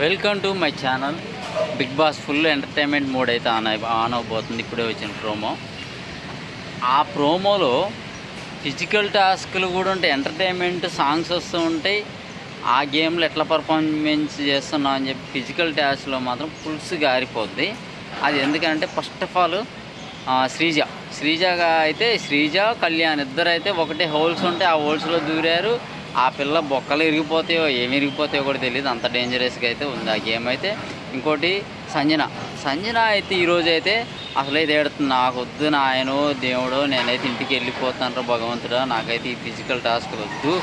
Welcome to my channel. Big boss full entertainment mode అయితే on అవబోతుంది. ఇప్పుడే వచ్చిన ప్రోమో. ఆ ప్రోమోలో ఫిజికల్ టాస్క్లు కూడా ఉంటాయి, ఎంటర్టైన్మెంట్ సాంగ్స్ వస్తూ ఉంటాయి. ఆ గేమ్లో ఎట్లా పర్ఫార్మెన్స్ చేస్తున్నాం అని చెప్పి ఫిజికల్ టాస్క్లో మాత్రం పుల్స్ గారిపోద్ది. అది ఎందుకంటే ఫస్ట్ ఆఫ్ ఆల్ శ్రీజగా అయితే కళ్యాణ్ ఇద్దరు అయితే ఒకటే హోల్స్ ఉంటాయి, ఆ హోల్స్లో దూరారు. ఆ పిల్ల బొక్కలు ఇరిగిపోతాయో ఏమి ఇరిగిపోతాయో కూడా తెలియదు, అంత డేంజరస్గా అయితే ఉంది ఆ గేమ్ అయితే. ఇంకోటి సంజన అయితే ఈరోజు అయితే అసలు అయితే ఏడుతుంది, నాకు వద్దు నాయనో దేవుడో, నేనైతే ఇంటికి వెళ్ళిపోతాను భగవంతుడా, నాకైతే ఈ ఫిజికల్ టాస్క్ వద్దు,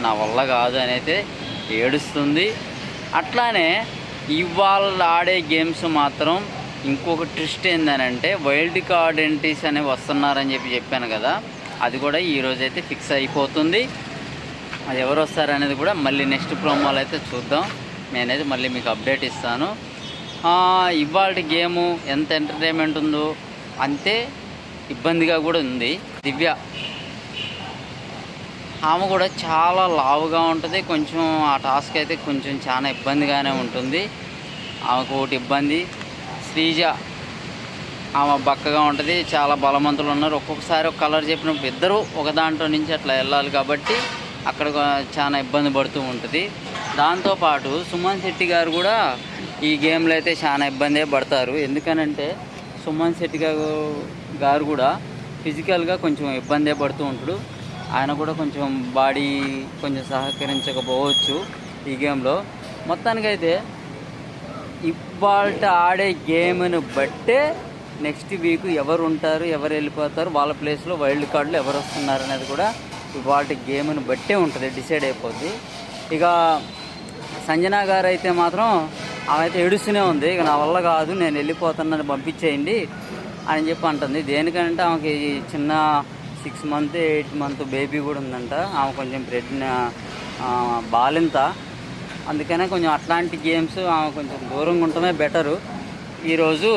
నా వల్ల కాదు అని అయితే ఏడుస్తుంది. అట్లానే ఇవాళ ఆడే గేమ్స్ మాత్రం ఇంకొక ట్విస్ట్ ఏంటంటే వైల్డ్ కార్డ్ ఎంట్రీస్ అనేవి వస్తున్నారని చెప్పాను కదా, అది కూడా ఈరోజు అయితే ఫిక్స్ అయిపోతుంది. అది ఎవరు వస్తారనేది కూడా మళ్ళీ నెక్స్ట్ ప్రోమోలో అయితే చూద్దాం. నేనైతే మళ్ళీ మీకు అప్డేట్ ఇస్తాను. ఇవాళ గేము ఎంత ఎంటర్టైన్మెంట్ ఉందో అంతే ఇబ్బందిగా కూడా ఉంది. దివ్య ఆమె కూడా చాలా లావుగా ఉంటుంది, కొంచెం ఆ టాస్క్ అయితే కొంచెం చాలా ఇబ్బందిగానే ఉంటుంది. ఆమెకు ఒకటి ఇబ్బంది. శ్రీజ ఆమె బక్కగా ఉంటుంది, చాలా బలవంతులు ఉన్నారు. ఒక్కొక్కసారి ఒక కలర్ చెప్పినప్పుడు ఇద్దరు ఒక దాంట్లో నుంచి అట్లా వెళ్ళాలి కాబట్టి అక్కడ చాలా ఇబ్బంది పడుతూ ఉంటుంది. దాంతోపాటు సుమన్ శెట్టి గారు కూడా ఈ గేమ్లో అయితే చాలా ఇబ్బందే పడతారు. ఎందుకనంటే సుమన్ శెట్టి గారు కూడా ఫిజికల్గా కొంచెం ఇబ్బందే పడుతూ ఉంటాడు. ఆయన కూడా కొంచెం బాడీ కొంచెం సహకరించకపోవచ్చు ఈ గేమ్లో. మొత్తానికైతే ఇవాళ ఆడే గేమ్ను బట్టే నెక్స్ట్ వీక్ ఎవరు ఉంటారు, ఎవరు వెళ్ళిపోతారు, వాళ్ళ ప్లేస్లో వైల్డ్ కార్డులు ఎవరు వస్తున్నారు అనేది కూడా ఇవాళ గేమ్ను బట్టే ఉంటుంది, డిసైడ్ అయిపోద్ది. ఇక సంజన గారు అయితే మాత్రం ఆమె అయితే ఏడుస్తూనే ఉంది, ఇక నా వల్ల కాదు నేను వెళ్ళిపోతానని పంపించేయండి అని చెప్పి అంటుంది. దేనికంటే ఆమెకి చిన్న 6 month 8 month బేబీ కూడా ఉందంట. ఆమె కొంచెం బాలింత, అందుకనే కొంచెం అట్లాంటి గేమ్స్ ఆమె కొంచెం దూరంగా ఉండటమే బెటరు. ఈరోజు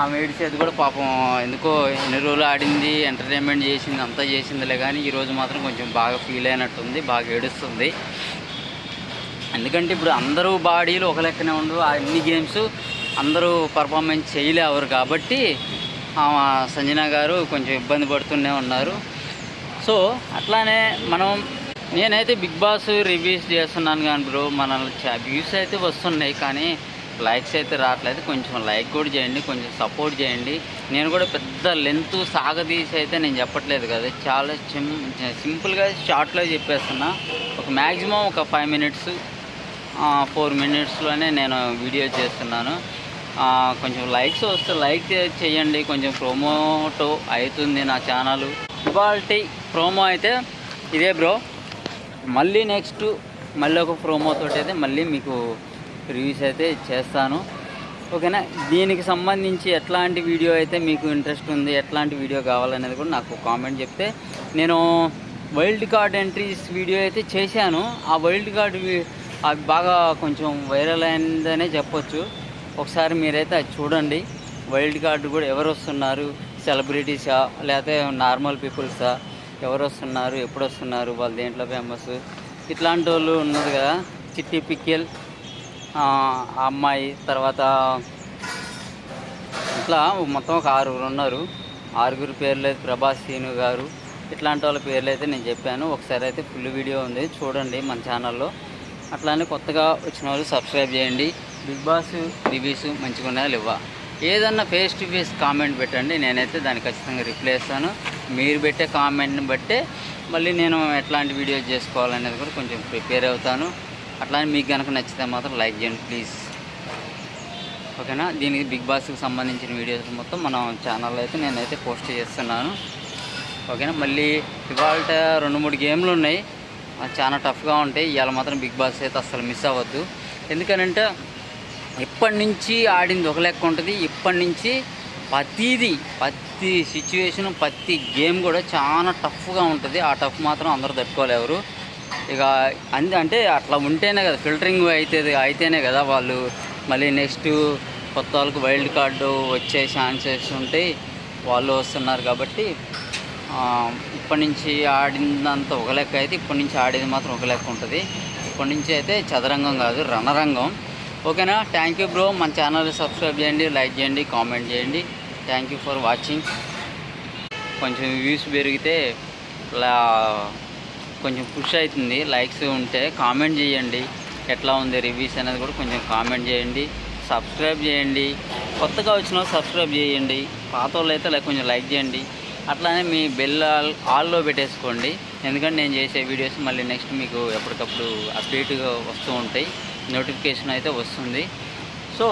ఆమె ఏడిచేది కూడా పాపం ఎందుకో ఎన్ని రోజులు ఆడింది, ఎంటర్టైన్మెంట్ చేసింది, అంతా చేసిందిలే, కానీ ఈరోజు మాత్రం కొంచెం బాగా ఫీల్ అయినట్టుంది, బాగా ఏడుస్తుంది. ఎందుకంటే ఇప్పుడు అందరూ బాడీలు ఒక లెక్కనే ఉండవు, అన్ని గేమ్స్ అందరూ పర్ఫార్మెన్స్ చేయలేవరు కాబట్టి సంజన గారు కొంచెం ఇబ్బంది పడుతూనే ఉన్నారు. సో అట్లానే నేనైతే బిగ్ బాస్ రివ్యూస్ చేస్తున్నాను కానీ బ్రో, మన వ్యూస్ అయితే వస్తున్నాయి కానీ లైక్స్ అయితే రావట్లేదు. కొంచెం లైక్ కూడా చేయండి, కొంచెం సపోర్ట్ చేయండి. నేను కూడా పెద్ద లెంత్ సాగదీసి అయితే నేను చెప్పట్లేదు కదా, చాలా సింపుల్గా షార్ట్లో చెప్పేస్తున్నా. ఒక మ్యాక్సిమం ఒక 5 minutes 4 minutesలోనే నేను వీడియో చేస్తున్నాను. కొంచెం లైక్స్ వస్తే లైక్ చేయండి, కొంచెం ప్రమోట్ అవుతుంది నా ఛానల్. ఇవాళ ప్రోమో అయితే ఇదే బ్రో. మళ్ళీ నెక్స్ట్ ఒక ప్రోమోతో అయితే మళ్ళీ మీకు రివ్యూస్ అయితే చేస్తాను, ఓకేనా. దీనికి సంబంధించి ఎట్లాంటి వీడియో అయితే మీకు ఇంట్రెస్ట్ ఉంది, ఎట్లాంటి వీడియో కావాలనేది కూడా నాకు కామెంట్ చెప్తే, నేను వైల్డ్ కార్డ్ ఎంట్రీస్ వీడియో అయితే చేశాను. ఆ వైల్డ్ కార్డ్ అది బాగా కొంచెం వైరల్ అయిందనే చెప్పొచ్చు. ఒకసారి మీరైతే అది చూడండి. వైల్డ్ కార్డు కూడా ఎవరు వస్తున్నారు, సెలబ్రిటీసా లేకపోతే నార్మల్ పీపుల్సా, ఎవరు వస్తున్నారు, ఎప్పుడు వస్తున్నారు, వాళ్ళు దేంట్లో ఫేమస్, ఇట్లాంటి వాళ్ళు ఉన్నారు కదా. చిట్టి పిక్కెల్ ఆ అమ్మాయి, తర్వాత ఇట్లా మొత్తం ఒక 6 ఉన్నారు. 6 పేర్లు అయితే ప్రభాస్, సీను గారు, ఇట్లాంటి వాళ్ళ పేర్లు అయితే నేను చెప్పాను. ఒకసారి అయితే ఫుల్ వీడియో ఉంది చూడండి మన ఛానల్లో. అట్లానే కొత్తగా వచ్చిన వాళ్ళు సబ్స్క్రైబ్ చేయండి. బిగ్ బాస్ రివ్యూస్ మంచిగా ఉన్నాయా లేవా, ఏదన్నా ఫేస్ టు ఫేస్ కామెంట్ పెట్టండి, నేనైతే దానికి ఖచ్చితంగా రిప్లై ఇస్తాను. మీరు పెట్టే కామెంట్ని బట్టే మళ్ళీ నేను ఎట్లాంటి వీడియోస్ చేసుకోవాలనేది కూడా కొంచెం ప్రిపేర్ అవుతాను. అట్లానే మీకు కనుక నచ్చితే మాత్రం లైక్ చేయండి ప్లీజ్, ఓకేనా. దీనికి బిగ్ బాస్కి సంబంధించిన వీడియోస్ మొత్తం మన ఛానల్లో అయితే నేనైతే పోస్ట్ చేస్తున్నాను, ఓకేనా. మళ్ళీ ఇవాళ 2-3 గేమ్లు ఉన్నాయి, చాలా టఫ్గా ఉంటాయి. ఇవాళ మాత్రం బిగ్ బాస్ అయితే అసలు మిస్ అవ్వద్దు. ఎందుకనంటే ఇప్పటి నుంచి ఆడింది ఒక లెక్క ఉంటుంది, ఇప్పటి నుంచి ప్రతి సిచ్యువేషను ప్రతి గేమ్ కూడా చాలా టఫ్గా ఉంటుంది. ఆ టఫ్ మాత్రం అందరూ తట్టుకోలేరు. ఇక అంటే అట్లా ఉంటేనే కదా ఫిల్టరింగ్ అయితేనే కదా వాళ్ళు మళ్ళీ నెక్స్ట్ కొత్త వాళ్ళకి వైల్డ్ కార్డు వచ్చే ఛాన్సెస్ ఉంటాయి, వాళ్ళు వస్తున్నారు కాబట్టి. ఇప్పటి నుంచి ఆడిందంతా ఒక లెక్క అయితే ఇప్పటి నుంచి ఆడేది మాత్రం ఒక లెక్క ఉంటుంది. ఇప్పటి నుంచి అయితే చదరంగం కాదు రణరంగం. ఓకేనా? Thank you bro. మన ఛానల్ని సబ్స్క్రైబ్ చేయండి, లైక్ చేయండి, కామెంట్ చేయండి. Thank you for watching. కొంచెం వ్యూస్ పెరిగితే కొంచెం పుష్ అవుతుంది. లైక్స్ ఉంటే కామెంట్ చేయండి, ఎట్లా ఉంది రివ్యూస్ అనేది కూడా కొంచెం కామెంట్ చేయండి. సబ్స్క్రైబ్ చేయండి, కొత్తగా వచ్చిన వాళ్ళు సబ్స్క్రైబ్ చేయండి, పాత వాళ్ళు అయితే కొంచెం లైక్ చేయండి. అట్లానే మీ బెల్ ఆల్లో పెట్టేసుకోండి, ఎందుకంటే నేను చేసే వీడియోస్ మళ్ళీ నెక్స్ట్ మీకు ఎప్పటికప్పుడు అప్డేట్గా వస్తూ ఉంటాయి, నోటిఫికేషన్ అయితే వస్తుంది. సో